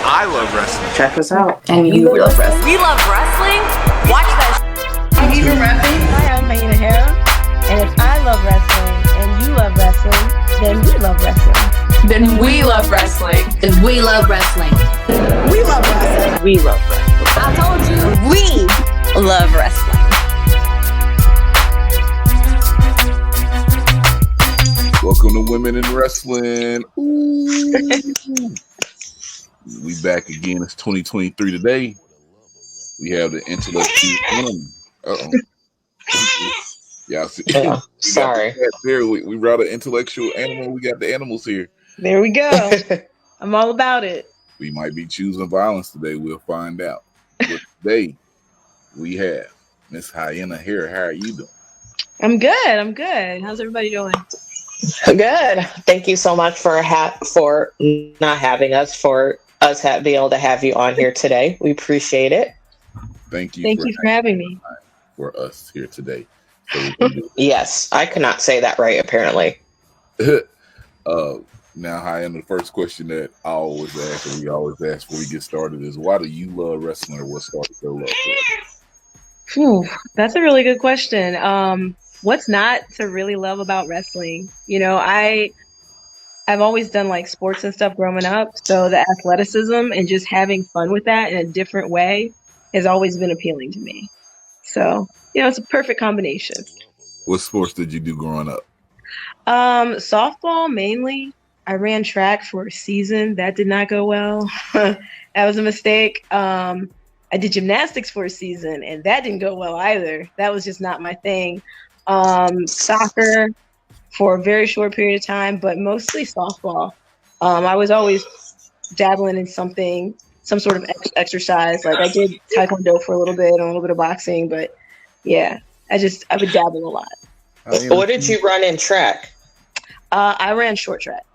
I love wrestling. Check us out. And you love wrestling. We love wrestling. Watch that. I'm even rapping. Hi, I'm Hyena Hera. And if I love wrestling and you love wrestling, then we love wrestling. Then we love wrestling. Then we love wrestling. We love wrestling. We love wrestling. I told you. We love wrestling. Welcome to Women in Wrestling. We back again. It's 2023 today. We have the intellectual animal. Y'all see? Yeah, sorry. There, we brought an intellectual animal. We got the animals here. There we go. I'm all about it. We might be choosing violence today. We'll find out. But today, we have Miss Hyena Hera. How are you doing? I'm good. How's everybody doing? Good. Thank you so much for not having us, for us being able to have you on here today. We appreciate it. Thank you for having me. For us here today. So Yes, I could not say that right, apparently. Now, Hyena, the first question that I always ask, and we always ask before we get started, is why do you love wrestling, or what started your love for it? That's a really good question. What's not to really love about wrestling? You know, I've always done like sports and stuff growing up, so the athleticism and just having fun with that in a different way has always been appealing to me. So, you know, it's a perfect combination. What sports did you do growing up? Softball mainly. I ran track for a season. That did not go well. That was a mistake. I did gymnastics for a season, and that didn't go well either. That was just not my thing. Soccer for a very short period of time, but mostly softball. I was always dabbling in some sort of exercise. Like I did taekwondo for a little bit and a little bit of boxing, but yeah, I would dabble a lot. What did you run in track? I ran short track.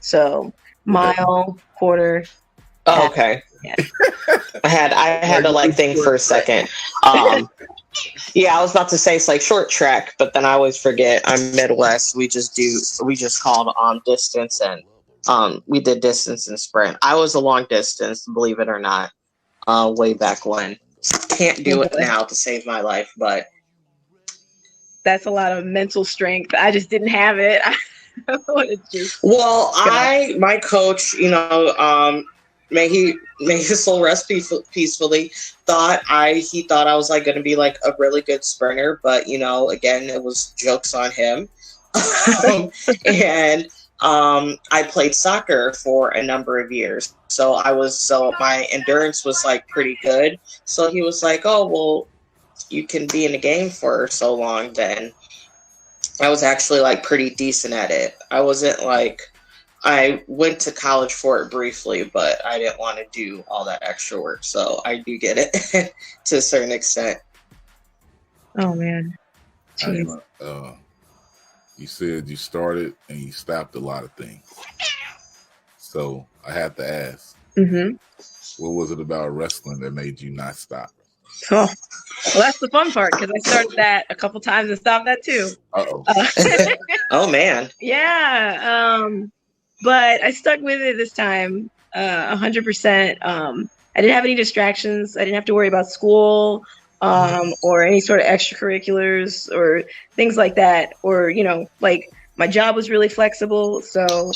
So mile, quarter. Oh, okay. Yeah. I had to like think for a second. Yeah, I was about to say it's like short track, but then I always forget. I'm Midwest. We just called on distance, and we did distance and sprint. I was a long distance, believe it or not, way back when. Can't do it now to save my life, but that's a lot of mental strength. I just didn't have it. My coach, you know, may his soul rest peacefully. He thought I was like going to be like a really good sprinter, but you know, again, it was jokes on him. And I played soccer for a number of years, so my endurance was like pretty good. So he was like, "Oh, well, you can be in a game for so long." Then I was actually like pretty decent at it. I wasn't like. I went to college for it briefly, but I didn't want to do all that extra work. So I do get it to a certain extent. Oh, man. You said you started and you stopped a lot of things. So I have to ask, what was it about wrestling that made you not stop? Oh, well, that's the fun part, because I started that a couple times and stopped that too. Oh, man. Yeah. But I stuck with it this time, 100%. I didn't have any distractions. I didn't have to worry about school or any sort of extracurriculars or things like that. Or, you know, like my job was really flexible. So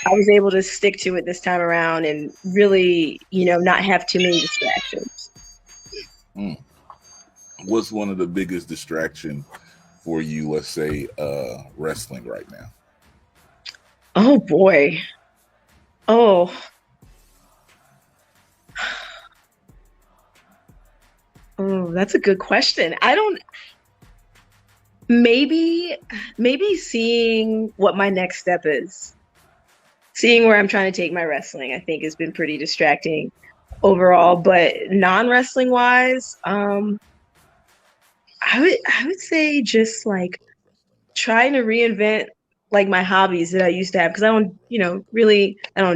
I was able to stick to it this time around and really, you know, not have too many distractions. What's one of the biggest distractions for you, let's say, wrestling right now? Oh boy. Oh, that's a good question. Maybe seeing what my next step is. Seeing where I'm trying to take my wrestling, I think, has been pretty distracting overall. But non-wrestling wise, I would say just like trying to reinvent like my hobbies that I used to have, because I don't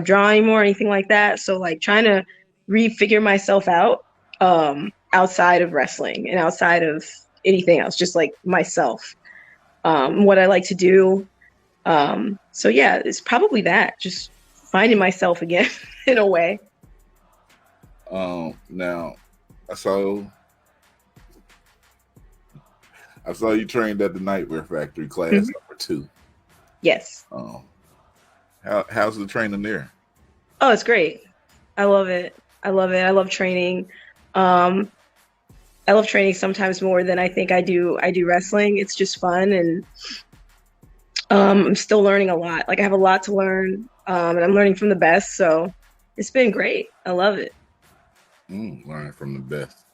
draw anymore or anything like that. So like trying to refigure myself out outside of wrestling and outside of anything else, just like myself, what I like to do. So yeah, it's probably that, just finding myself again. in a way. Now I saw you trained at the Nightwear Factory class number 2. Yes. How's the training there? Oh, it's great. I love it. I love training. I love training sometimes more than I think I do wrestling. It's just fun, and I'm still learning a lot. Like, I have a lot to learn, and I'm learning from the best. So it's been great. I love it. Learning from the best.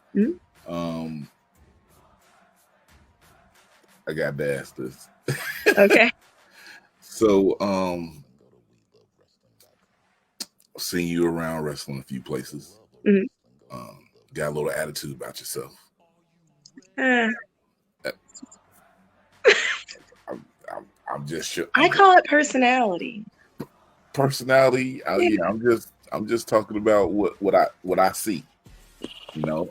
I got to ask this. Okay. So, I've seen you around wrestling a few places. Got a little attitude about yourself. I'm just sure. I call it personality. Personality. Yeah, I'm just talking about what I see. You know,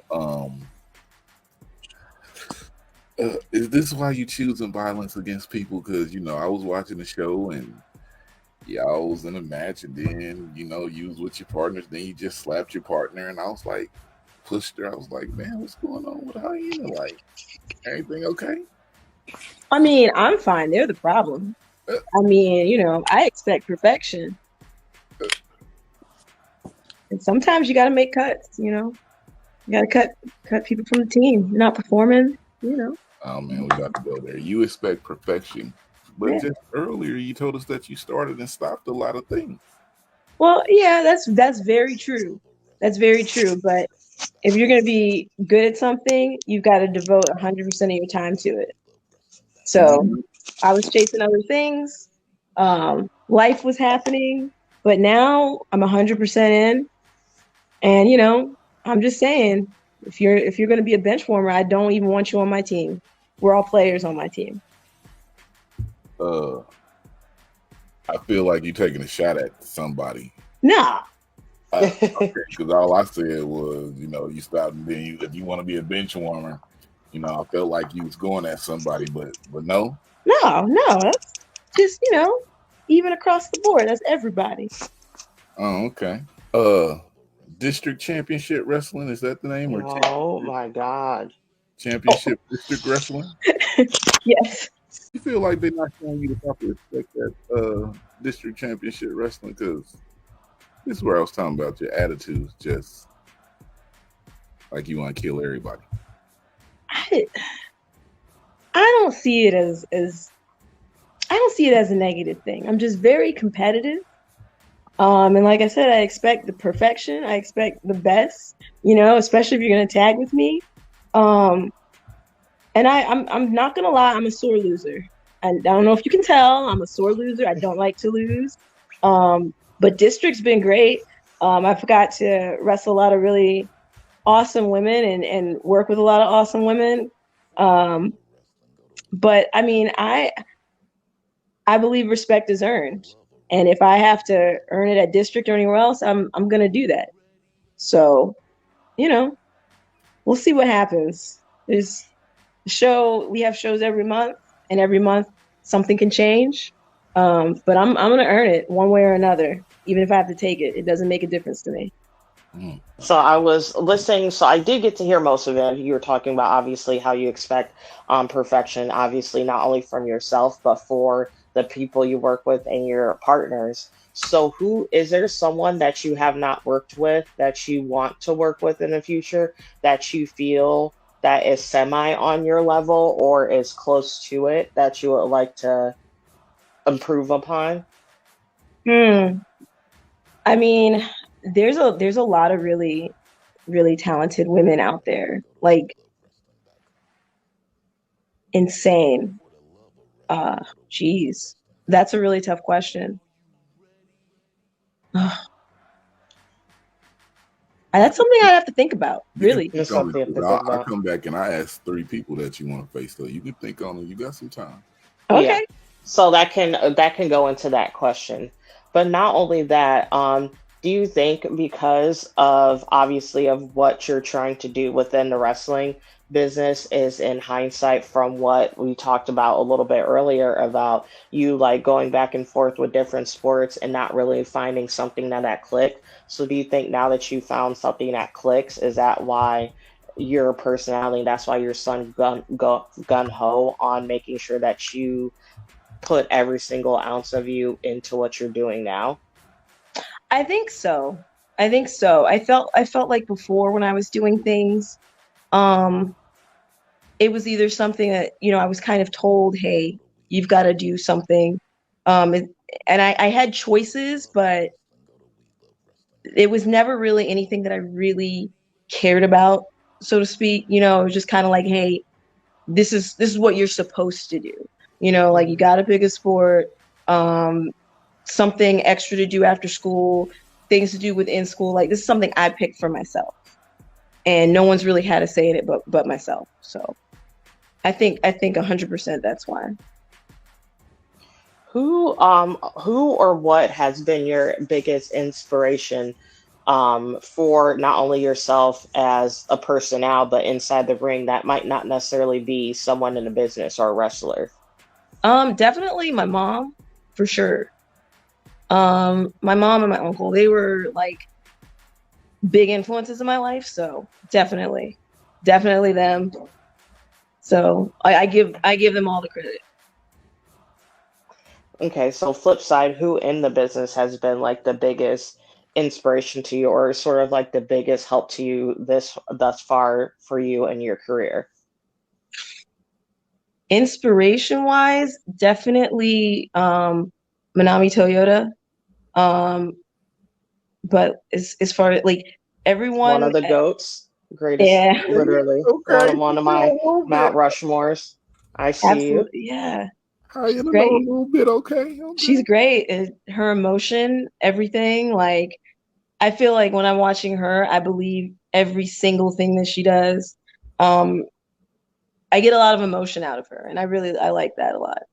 is this why you choosing violence against people? Because I was watching the show and y'all was in a match, and then you was with your partners. Then you just slapped your partner, and I was like, pushed her. I was like, man, what's going on with Hyena? Like, everything okay? I mean, I'm fine. They're the problem. I mean, I expect perfection. And sometimes you got to make cuts, You got to cut people from the team. You're not performing, Oh, man, we got to go there. You expect perfection. But just earlier, you told us that you started and stopped a lot of things. Well, yeah, that's very true. That's very true. But if you're going to be good at something, you've got to devote 100% of your time to it. So I was chasing other things. Life was happening. But now I'm 100% in. And, I'm just saying, if you're going to be a bench warmer, I don't even want you on my team. We're all players on my team. I feel like you're taking a shot at somebody. Nah. Because all I said was, you stopped, and then if you want to be a bench warmer, I felt like you was going at somebody, but no. No, that's just even across the board. That's everybody. Oh, okay. District Championship Wrestling, is that the name? Or oh my God. Championship District Wrestling? Yes. You feel like they're not showing you the proper respect at District Championship Wrestling? Because this is where I was talking about your attitudes, just like you want to kill everybody. I don't see it as I don't see it as a negative thing. I'm just very competitive. And like I said, I expect the perfection. I expect the best, especially if you're going to tag with me. And I'm not going to lie, I'm a sore loser. I don't know if you can tell, I'm a sore loser. I don't like to lose. But District's been great. I forgot to wrestle a lot of really awesome women and work with a lot of awesome women. But I mean, I believe respect is earned. And if I have to earn it at District or anywhere else, I'm going to do that. So, we'll see what happens. There's a show, we have shows every month, and every month something can change. But I'm going to earn it one way or another. Even if I have to take it, it doesn't make a difference to me. So I was listening, so I did get to hear most of it. You were talking about obviously how you expect perfection, obviously not only from yourself, but for the people you work with and your partners. So is there someone that you have not worked with that you want to work with in the future that you feel that is semi on your level or is close to it that you would like to improve upon? I mean, there's a lot of really, really talented women out there, like insane. Geez, that's a really tough question. That's something I have to think about. Really, I come back and I ask 3 people that you want to face. So you can think on it. You got some time. Okay. Yeah. So that can go into that question. But not only that, Do you think because of obviously of what you're trying to do within the wrestling business is in hindsight from what we talked about a little bit earlier about you like going back and forth with different sports and not really finding something that clicked. So do you think now that you found something that clicks, is that why your personality, that's why your son gun ho on making sure that you put every single ounce of you into what you're doing now? I think so. I think so. I felt like before when I was doing things, um, it was either something that, I was kind of told, hey, you've got to do something. And, I had choices, but it was never really anything that I really cared about, so to speak. It was just kind of like, hey, this is what you're supposed to do. Like you got to pick a sport, um, something extra to do after school, things to do within school. Like this is something I picked for myself, and no one's really had a say in it but myself. So I think 100% that's why. Who or what has been your biggest inspiration for not only yourself as a person now, but inside the ring that might not necessarily be someone in a business or a wrestler? Definitely my mom, for sure. My mom and my uncle, they were like big influences in my life, so definitely them. So I give them all the credit. Okay, so flip side, who in the business has been like the biggest inspiration to you or sort of like the biggest help to you this thus far for you in your career? Inspiration wise, definitely Manami Toyota. Um, but as far as like One everyone, of the goats, greatest, yeah, literally Okay, one of my Mount Rushmores. I see you. absolutely, yeah, I she's you know a great. little bit. Okay, She's okay. great. Her emotion, everything. Like I feel like when I'm watching her, I believe every single thing that she does. Um, I get a lot of emotion out of her, and I like that a lot.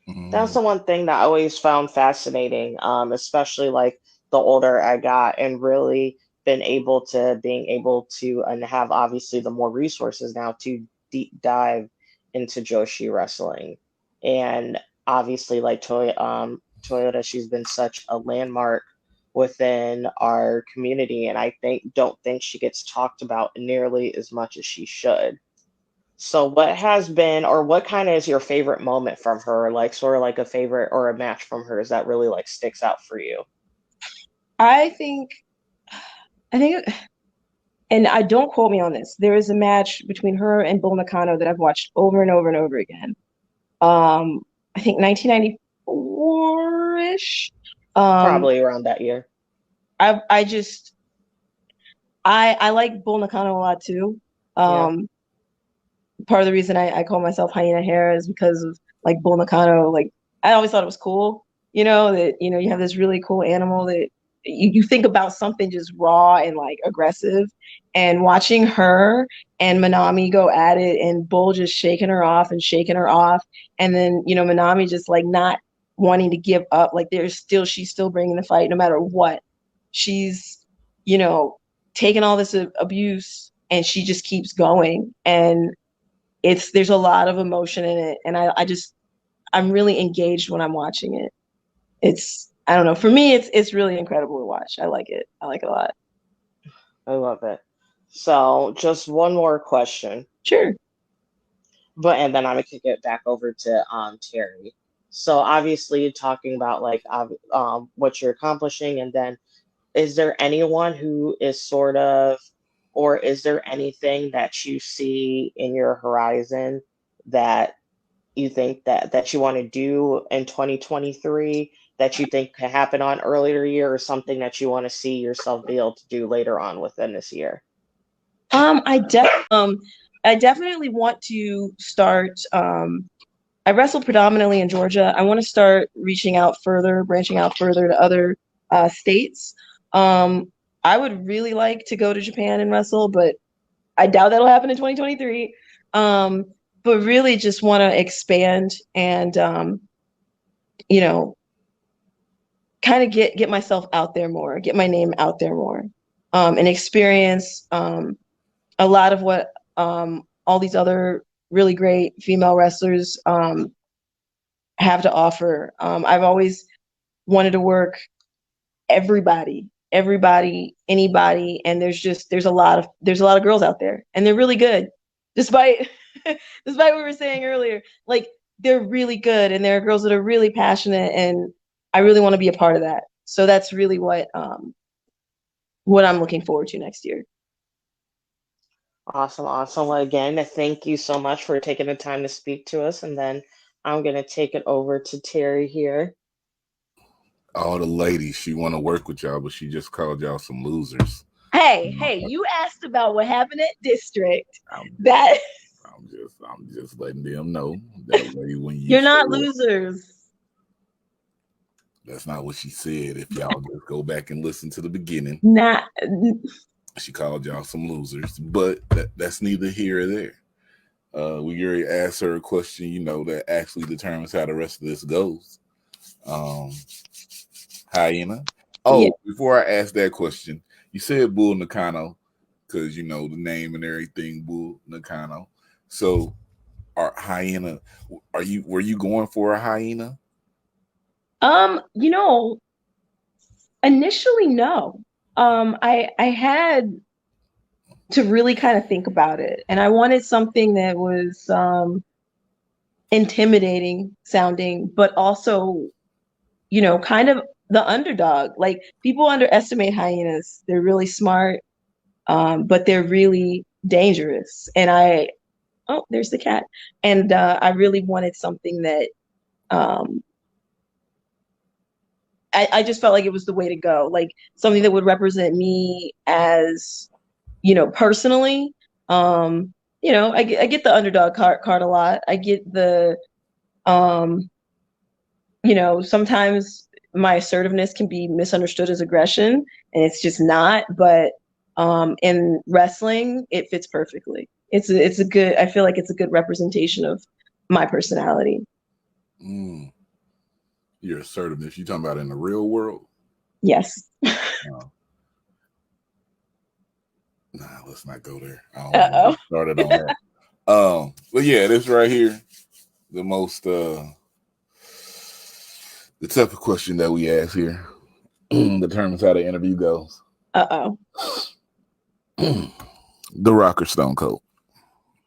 That's Mm, the one thing that I always found fascinating, especially like the older I got and really being able to and have obviously the more resources now to deep dive into Joshi wrestling. And obviously like Toyota, she's been such a landmark within our community and I don't think she gets talked about nearly as much as she should. So what has been or what kind of is your favorite moment from her? Like sort of like a favorite or a match from hers that really like sticks out for you? I think, I think, and I don't quote me on this. There is a match between her and Bull Nakano that I've watched over and over and over again. Um, I think 1994-ish. Um, Probably around that year. I just I like Bull Nakano a lot too. Yeah. Um, Part of the reason I call myself Hyena Hera is because of like Bull Nakano. Like I always thought it was cool, that you have this really cool animal that you think about something just raw and like aggressive. And watching her and Manami go at it and Bull just shaking her off and shaking her off. And then, Manami just like not wanting to give up. Like she's still bringing the fight no matter what. She's, you know, taking all this abuse and she just keeps going. And there's a lot of emotion in it, and I'm really engaged when I'm watching it. I don't know, for me it's really incredible to watch. I like it a lot. I love it. So just one more question. Sure. But and then I'm gonna kick it back over to Terry. So obviously talking about like what you're accomplishing and then is there anyone who is sort of, or is there anything that you see in your horizon that you think that you want to do in 2023 that you think could happen on earlier year or something that you want to see yourself be able to do later on within this year? Um, I def I definitely want to start. I wrestle predominantly in Georgia. I want to start branching out further to other states. Um, I would really like to go to Japan and wrestle, but I doubt that'll happen in 2023. Um, but really just want to expand and you know, kind of get myself out there more, get my name out there more, and experience a lot of what all these other really great female wrestlers have to offer. I've always wanted to work everybody, anybody, and there's a lot of girls out there, and they're really good, despite despite what we were saying earlier. Like, they're really good, and there are girls that are really passionate, and I really want to be a part of that. So that's really what I'm looking forward to next year. Awesome, awesome. Well, again, thank you so much for taking the time to speak to us. And then I'm going to take it over to Terry here. All the ladies, she want to work with y'all, but she just called y'all some losers. Hey, you asked about what happened at District. I'm just letting them know that way when you're not losers. That's not what she said. If y'all just go back and listen to the beginning, she called y'all some losers, but that's neither here or there. We already asked her a question, that actually determines how the rest of this goes. Hyena. Oh, yeah. Before I ask that question, you said Bull Nakano because the name and everything, Bull Nakano. So, Hyena, were you going for a hyena? Initially, no. I had to really kind of think about it, and I wanted something that was intimidating sounding, but also, kind of the underdog. Like, people underestimate hyenas. They're really smart, but they're really dangerous. And there's the cat. And I really wanted something that I just felt like it was the way to go, like something that would represent me as, personally. I get the underdog card a lot. I get the, sometimes my assertiveness can be misunderstood as aggression, and it's just not. But in wrestling, it fits perfectly. It's a good. I feel like it's a good representation of my personality. Your assertiveness, you talking about in the real world? Yes. Nah, let's not go there. I don't want to get started on that. But yeah, this right here, the most the type of question that we ask here determines how the interview goes. The Rock or Stone Cold?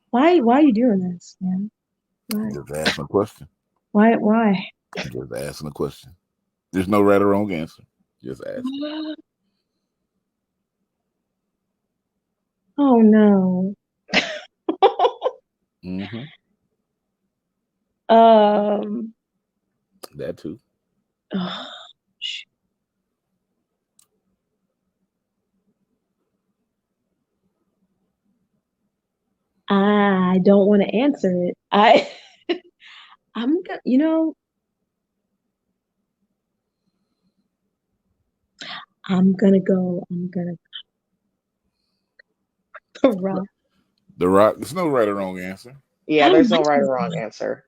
Why are you doing this, man? Why? Just asking a question. Why? Just asking a question. There's no right or wrong answer. Just ask. Oh no. Mm-hmm. That too. I don't want to answer it. I'm gonna, I'm gonna go. The Rock. The Rock. There's no right or wrong answer. Yeah, there's no right or wrong answer.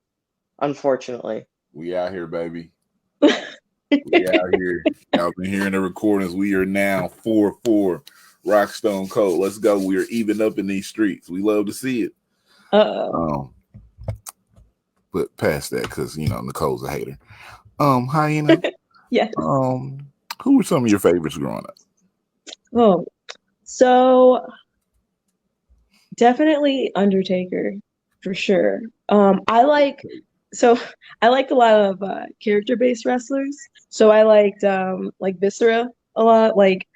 Unfortunately. We out here, baby. We out here. Y'all been hearing the recordings. We are now 4-4. Rock, Stone Cold. Let's go. We are even up in these streets. We love to see it. But past that, because Nicole's a hater. Hyena. Yes. Who were some of your favorites growing up? Oh, so definitely Undertaker for sure. I liked a lot of character-based wrestlers. So I liked Viscera a lot, like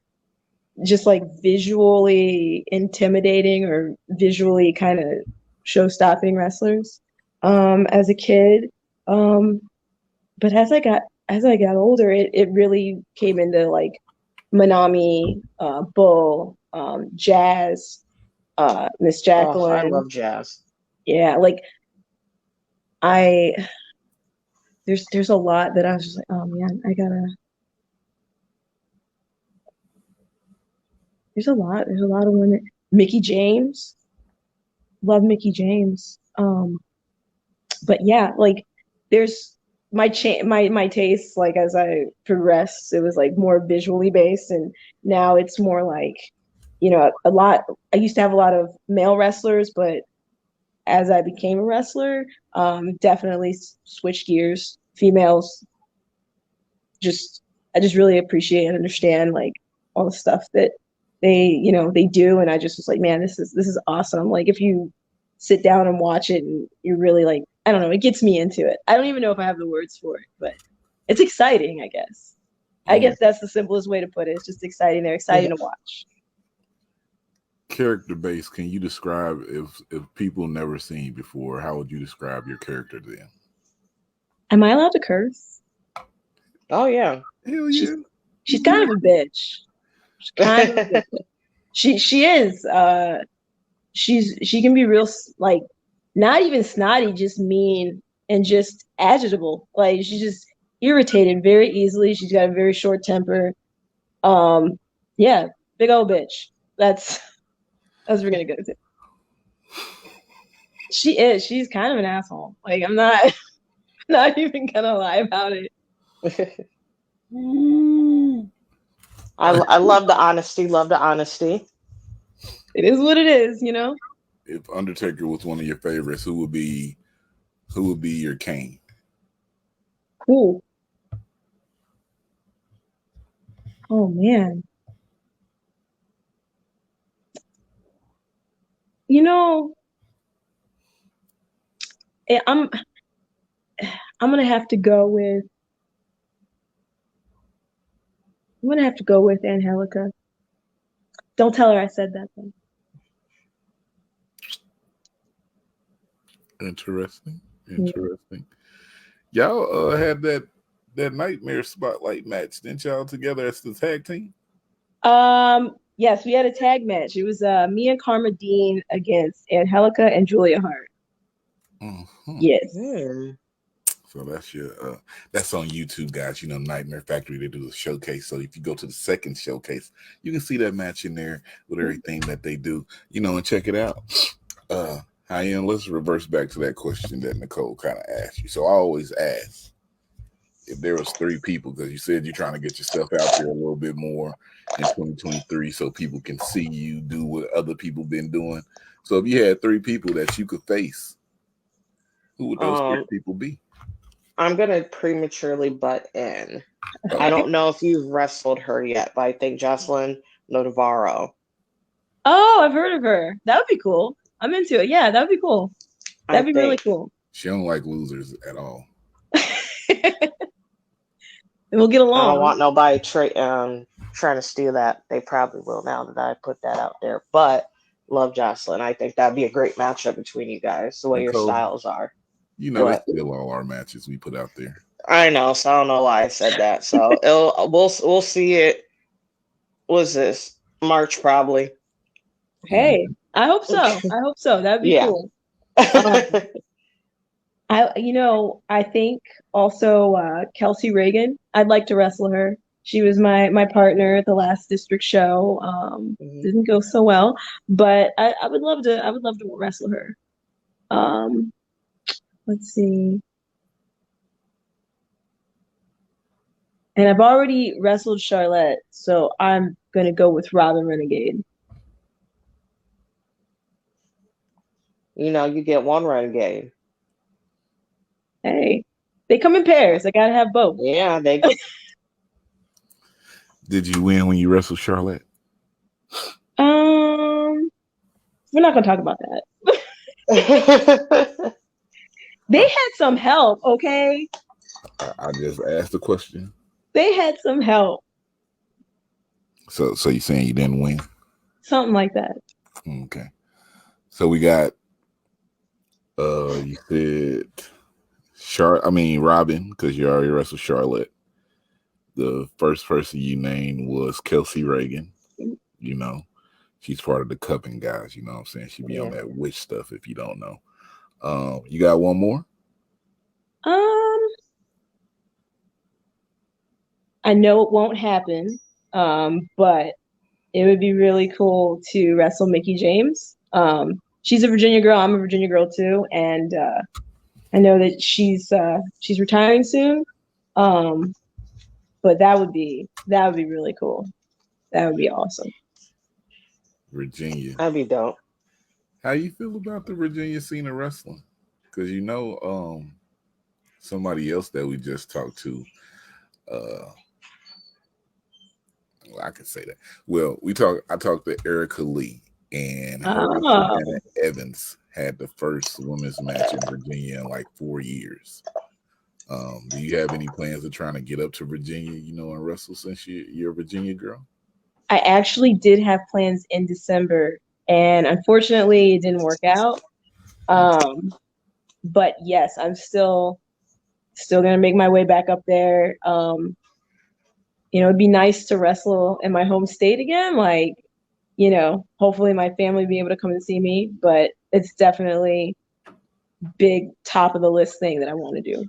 just like visually intimidating or visually kind of show-stopping wrestlers as a kid. But as I got older, it really came into like Manami, Bull, Jazz, Miss Jacqueline. I love Jazz. Yeah, like there's a lot that I was just like, oh man, there's a lot of women. Mickey James. Love Mickey James. But yeah, like there's my tastes, like as I progressed, it was like more visually based, and now it's more like, a lot. I used to have a lot of male wrestlers, but as I became a wrestler, definitely switched gears. Females, I just really appreciate and understand like all the stuff that they do, and I just was like, man, this is awesome. Like if you sit down and watch it, and you're really like, I don't know, it gets me into it. I don't even know if I have the words for it, but it's exciting, I guess. I guess that's the simplest way to put it. It's just exciting. They're exciting to watch. Character base, can you describe, if people never seen you before, how would you describe your character to them? Am I allowed to curse? Oh yeah. Hell yeah. She's kind of a bitch. She's kind of a bitch. She is. She can be real, like, not even snotty, just mean and just agitable. Like she's just irritated very easily. She's got a very short temper. Yeah, big old bitch. That's what we're gonna go to. She is. She's kind of an asshole. Like I'm not even gonna lie about it. I love the honesty. Love the honesty. It is what it is, If Undertaker was one of your favorites, who would be your Kane? Cool. Oh man. I'm gonna have to go with Angelica. Don't tell her I said that though. Interesting. Y'all had that Nightmare Spotlight match, didn't y'all, together as the tag team? Yes, we had a tag match. It was me and Karma Dean against Angelica and Julia Hart. Mm-hmm. Yes. So that's on YouTube, guys. Nightmare Factory, they do a showcase. So if you go to the second showcase, you can see that match in there with everything that they do, and check it out. Hyena, let's reverse back to that question that Nicole kind of asked you. So I always ask if there was 3 people, because you said you're trying to get yourself out there a little bit more in 2023 so people can see you do what other people been doing. So if you had 3 people that you could face, who would those 3 people be? I'm going to prematurely butt in. Okay. I don't know if you've wrestled her yet, but I think Jocelyn Navarro. Oh, I've heard of her. That would be cool. I'm into it. Yeah, that would be cool. That'd be really cool. She don't like losers at all. We'll get along. I don't want nobody trying to steal that. They probably will now that I put that out there. But love Jocelyn. I think that'd be a great matchup between you guys, the way your styles are. They steal all our matches we put out there. I know, so I don't know why I said that. So we'll see it. What's this? March probably. Hey, I hope so. That'd be cool. I think also Kelsey Reagan. I'd like to wrestle her. She was my partner at the last district show. Didn't go so well, but I would love to wrestle her. Let's see. And I've already wrestled Charlotte, so I'm gonna go with Robin Renegade. You get one Renegade. Hey, they come in pairs. I gotta have both. Yeah, they go. Did you win when you wrestled Charlotte? We're not gonna talk about that. They had some help, okay? I just asked the question. They had some help. So you're saying you didn't win? Something like that. Okay. So we got you said Robin, because you already wrestled Charlotte. The first person you named was Kelsey Reagan. She's part of the Cupping guys, you know what I'm saying? She be on that witch stuff if you don't know. You got one more? I know it won't happen, but it would be really cool to wrestle Mickie James. She's a Virginia girl. I'm a Virginia girl too, and I know that she's retiring soon. But that would be really cool. That would be awesome. Virginia. That'd be dope. How you feel about the Virginia scene of wrestling? Because somebody else that we just talked to, well, I can say that. Well, I talked to Erica Lee, and her and Savannah Evans had the first women's match in Virginia in like 4 years. Do you have any plans of trying to get up to Virginia, and wrestle since you're a Virginia girl? I actually did have plans in December, and unfortunately it didn't work out. But yes, I'm still gonna make my way back up there. It'd be nice to wrestle in my home state again. Like, hopefully my family will be able to come and see me, but it's definitely big top of the list thing that I want to do.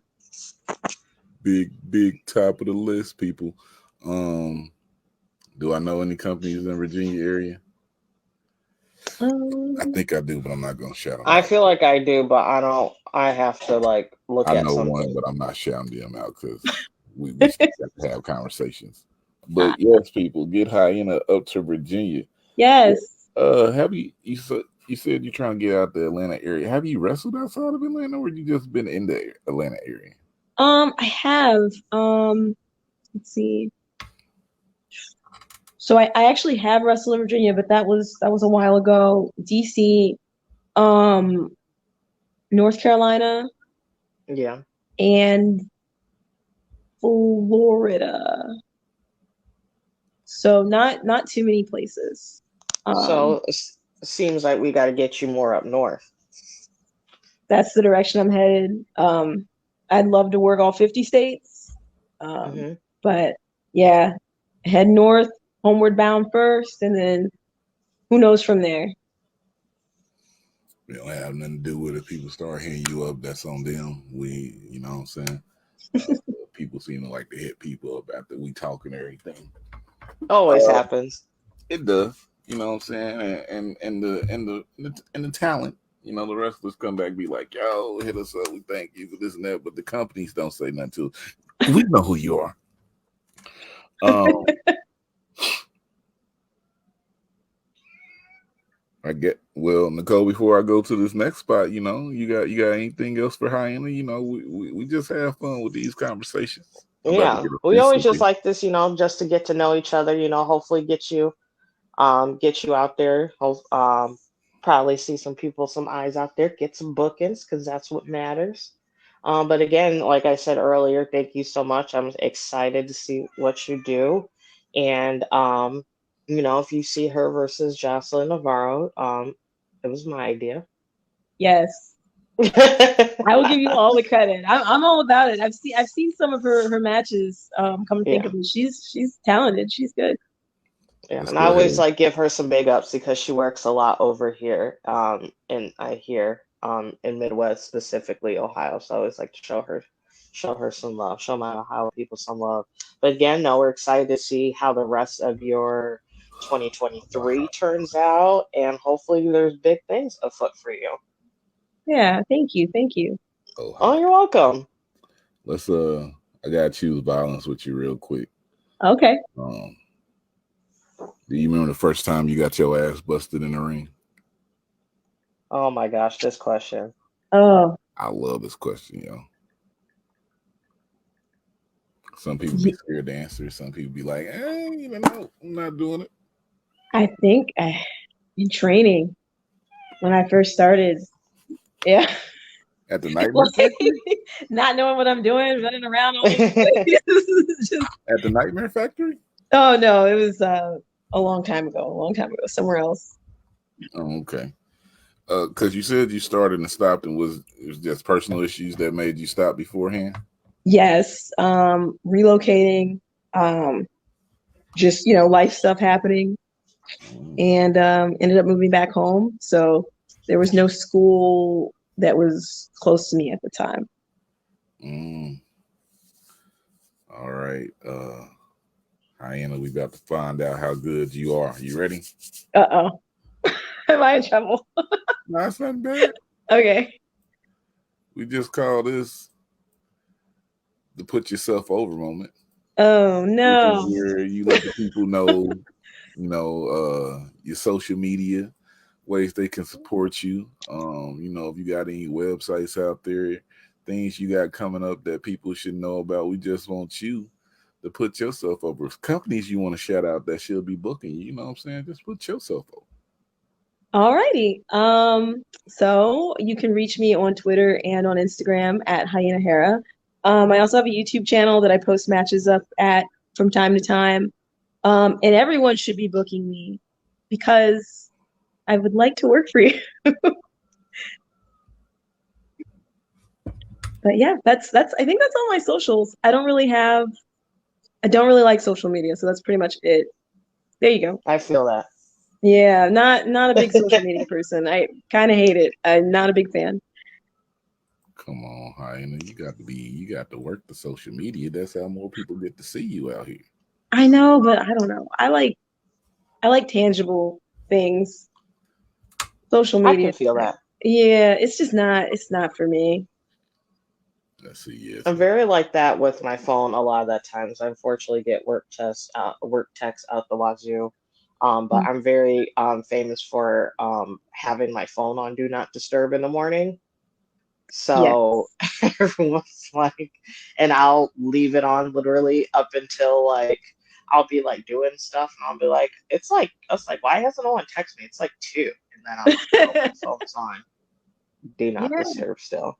Big top of the list, people. Do I know any companies in the Virginia area? I think I do, but I'm not gonna shout them I out. feel like I do, but I don't. I have to look at something. I know one, but I'm not shouting them out because we still have to have conversations. But yes, people, get Hyena up to Virginia. Yes. Have you said you're trying to get out the Atlanta area? Have you wrestled outside of Atlanta, or you just been in the Atlanta area? I have. Let's see. So I actually have wrestled in Virginia, but that was a while ago. DC, North Carolina, Yeah, and Florida. So not too many places. so it seems like we got to get you more up north. That's the direction I'm headed. I'd love to work all 50 states. But yeah, head north, homeward bound first, and then who knows from there. We don't have nothing to do with it. People start hitting you up, that's on them. You know what I'm saying? People seem to like to hit people up after we talk and everything. Always happens. It does. You know what I'm saying? And the talent, the wrestlers come back and be like, yo, hit us up. We thank you for this and that. But the companies don't say nothing to us. We know who you are. Nicole, before I go to this next spot, you got anything else for Hyena? We just have fun with these conversations. Yeah, we always just like this, just to get to know each other. Hopefully get you out there. Probably see some people, some eyes out there, get some bookings because that's what matters. But again, like I said earlier, thank you so much. I'm excited to see what you do, and if you see her versus Jocelyn Navarro, it was my idea. Yes. I will give you all the credit. I'm all about it. I've seen some of her matches. Come to think of it, she's talented. She's good. Yeah, and I always give her some big ups because she works a lot over here. And I hear in Midwest, specifically Ohio. So I always like to show her some love, show my Ohio people some love. But again, no, we're excited to see how the rest of your 2023 turns out, and hopefully there's big things afoot for you. Yeah, thank you. Oh, you're welcome. Let's I gotta choose violence with you real quick. Okay. Do you remember the first time you got your ass busted in the ring? Oh my gosh, this question. Oh, I love this question, yo. Some people be scared to answer. Some people be like, no, I'm not doing it. I think in training when I first started. Yeah. At the Nightmare Factory? Not knowing what I'm doing, running around all over the place. At the Nightmare Factory? Oh no, it was a long time ago, somewhere else. Oh, okay. Because you said you started and stopped, and it was just personal issues that made you stop beforehand? Yes. Relocating, just life stuff happening, and ended up moving back home. So there was no school that was close to me at the time. All right. Hyena, we about to find out how good you are. You ready? Uh-oh. Am I in trouble? No, it's not bad. Okay. We just call this the put yourself over moment. Oh no. Where you let the people know, your social media, ways they can support you. If you got any websites out there, things you got coming up that people should know about. We just want you to put yourself over. Companies you want to shout out that should be booking you, know what I'm saying? Just put yourself over. Alrighty. So you can reach me on Twitter and on Instagram at Hyena Hera. I also have a YouTube channel that I post matches up at from time to time. And everyone should be booking me because I would like to work for you. But yeah, that's I think that's all my socials. I don't really like social media, so that's pretty much it. There you go. I feel that. Yeah, not a big social media person. I kind of hate it. I'm not a big fan. Come on, Hyena. You got to work the social media. That's how more people get to see you out here. I know, but I don't know. I like tangible things. Social media. I can feel that. Yeah, it's not for me. Let's see, yes. I'm very like that with my phone a lot of the times. I unfortunately get work texts out the wazoo. But I'm very famous for having my phone on do not disturb in the morning. So everyone's like, and I'll leave it on literally up until like I'll be like doing stuff and I'll be like, I was like, why hasn't no one texted me? It's like 2. And then I'm like, oh, my phone's on. Do not disturb still.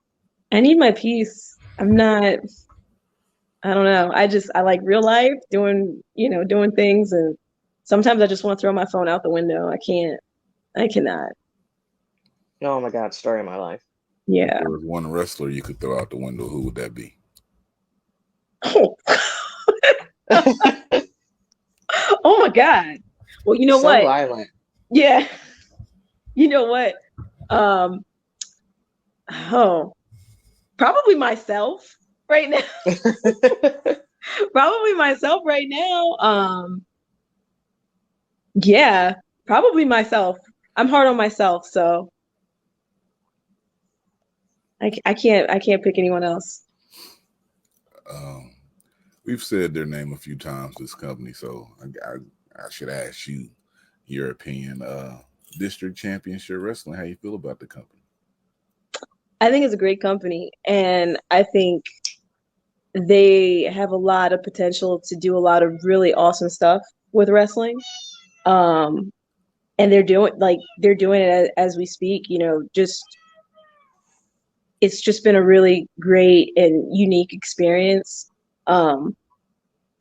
I need my peace. I don't know. I like real life doing things, and sometimes I just want to throw my phone out the window. I cannot. Oh my God, story of my life. Yeah. If there was one wrestler you could throw out the window, who would that be? Oh my God. Well, you know what? Violent. Yeah. You know what? Probably myself right now. Probably myself right now. Yeah, probably myself. I'm hard on myself, so I can't pick anyone else. We've said their name a few times, this company, so I should ask you your opinion. District Championship Wrestling, how you feel about the company? I think it's a great company, and I think they have a lot of potential to do a lot of really awesome stuff with wrestling. And they're doing it as we speak. It's just been a really great and unique experience from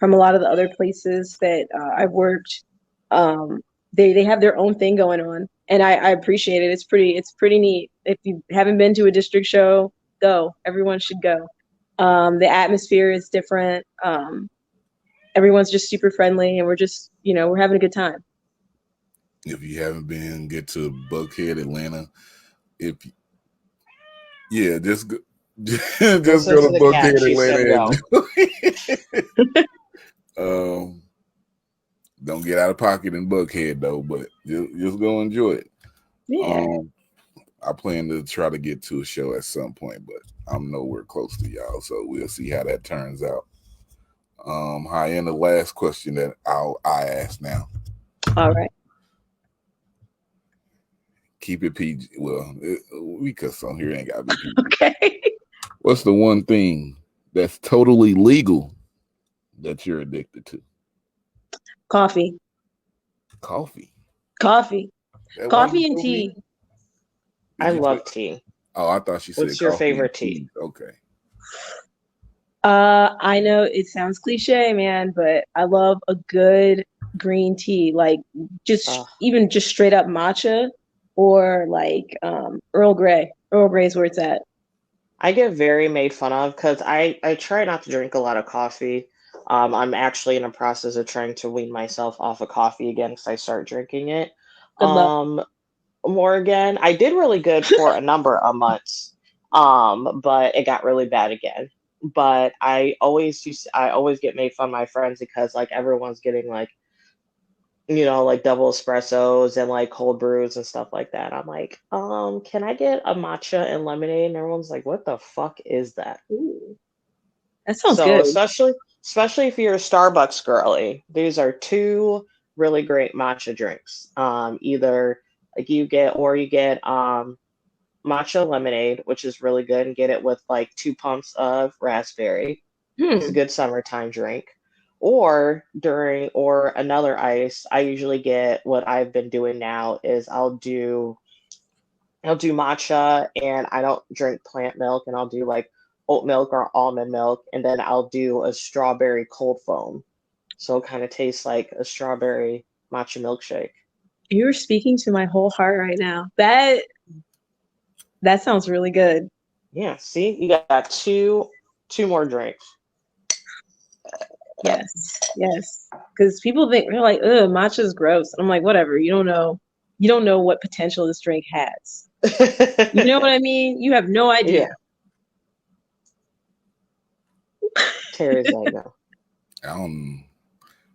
a lot of the other places that I've worked. They have their own thing going on, and I appreciate it. It's pretty neat. If you haven't been to a district show, go. Everyone should go. The atmosphere is different. Everyone's just super friendly, and we're just we're having a good time. If you haven't been, get to Buckhead, Atlanta. Just go to Buckhead, Atlanta. Don't get out of pocket in Buckhead though, but just go enjoy it. Yeah. I plan to try to get to a show at some point, but I'm nowhere close to y'all, so we'll see how that turns out. Hyena, the last question that I ask now. All right. Keep it PG. Well, we cuss on here, ain't gotta be PG. Okay. What's the one thing that's totally legal that you're addicted to? Coffee. Coffee and tea. I love tea. Oh, I thought she said. What's your favorite tea? Okay. I know it sounds cliche, man, but I love a good green tea, like even just straight up matcha or like Earl Grey. Earl Grey is where it's at. I get very made fun of because I try not to drink a lot of coffee. I'm actually in a process of trying to wean myself off of coffee again because I start drinking it more again. I did really good for a number of months, but it got really bad again. But I always get made fun of my friends because like everyone's getting like like double espressos and like cold brews and stuff like that. I'm like, can I get a matcha and lemonade? And everyone's like, what the fuck is that? Ooh, that sounds So good. especially if you're a Starbucks girly, these are two really great matcha drinks. Either like you get matcha lemonade, which is really good, and get it with like 2 pumps of raspberry. It's a Hmm. good summertime drink. Or another ice, I usually get what I've been doing now is I'll do matcha and I don't drink plant milk and I'll do like oat milk or almond milk and then I'll do a strawberry cold foam. So it kind of tastes like a strawberry matcha milkshake. You're speaking to my whole heart right now. That sounds really good. Yeah, see, you got two more drinks. Yes, yes. Because people think they're like, "Ugh, matcha's gross." And I'm like, whatever. You don't know what potential this drink has. You know what I mean? You have no idea. Terry's like, no.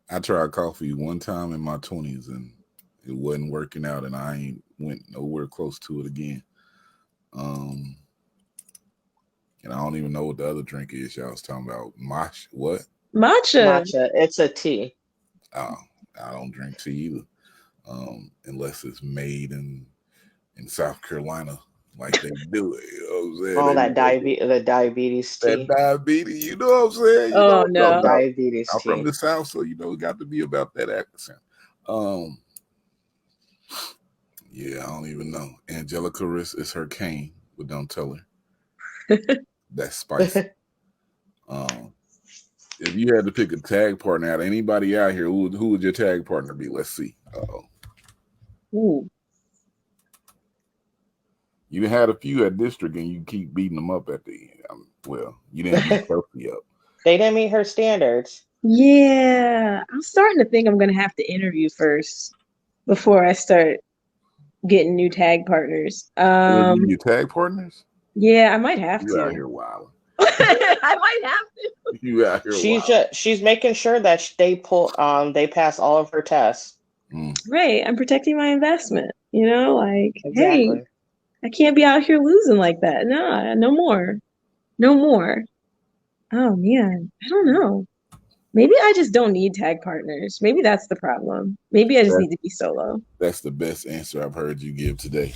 I tried coffee one time in my 20s and it wasn't working out, and I ain't went nowhere close to it again. And I don't even know what the other drink is y'all was talking about. What? Matcha. Matcha. It's a tea. Oh, I don't drink tea either, unless it's made in South Carolina like they do it. You know what I'm saying? All that diabetes tea. That diabetes, you know what I'm saying? Oh, no. Diabetes I'm tea. from the South, so it got to be about that accent. Yeah, I don't even know. Angelica is her cane, but don't tell her. That's spicy. If you had to pick a tag partner out, anybody out here, who would your tag partner be? Let's see. Ooh. You had a few at district, and you keep beating them up at the end. Well, you didn't beat Sophie up. They didn't meet her standards. Yeah, I'm starting to think I'm gonna have to interview first before I start getting new tag partners. Your tag partners? Yeah, I might have You to. out here wilding. I might have to. You out here She's making sure that they pass all of her tests. Right, I'm protecting my investment. Like, Exactly. hey, I can't be out here losing like that. No more. No more. Oh man, I don't know. Maybe I just don't need tag partners. Maybe that's the problem. Maybe I just need to be solo. That's the best answer I've heard you give today.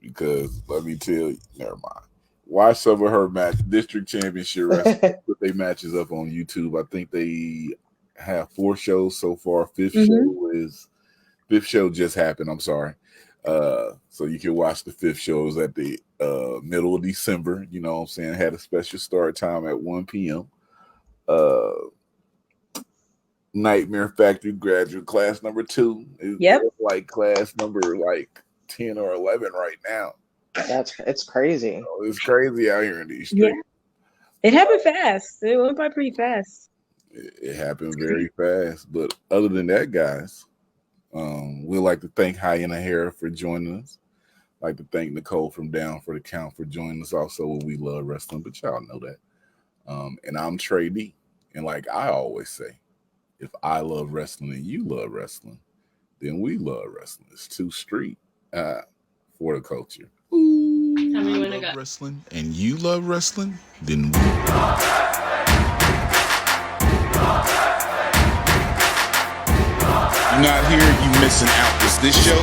Because let me tell you, never mind. Watch some of her district championship wrestling. Put their matches up on YouTube. I think they have 4 shows so far. Fifth show just happened. I'm sorry. So you can watch the 5th shows at the middle of December. You know what I'm saying? Had a special start time at 1 p.m. Nightmare Factory graduate class number 2 is like class number like 10 or 11 right now. It's crazy. It's crazy out here in these streets. Yeah. It happened fast. It went by pretty fast. It happened very fast. But other than that, guys, we'd like to thank Hyena Hera for joining us. Like to thank Nicole from Down for the Count for joining us also with We Love Wrestling, but y'all know that. And I'm Trey D. And like I always say, if I love wrestling and you love wrestling, then we love wrestling. It's too street for the culture. I love wrestling and you love wrestling, then we. You're not here, you missing out. Is this show?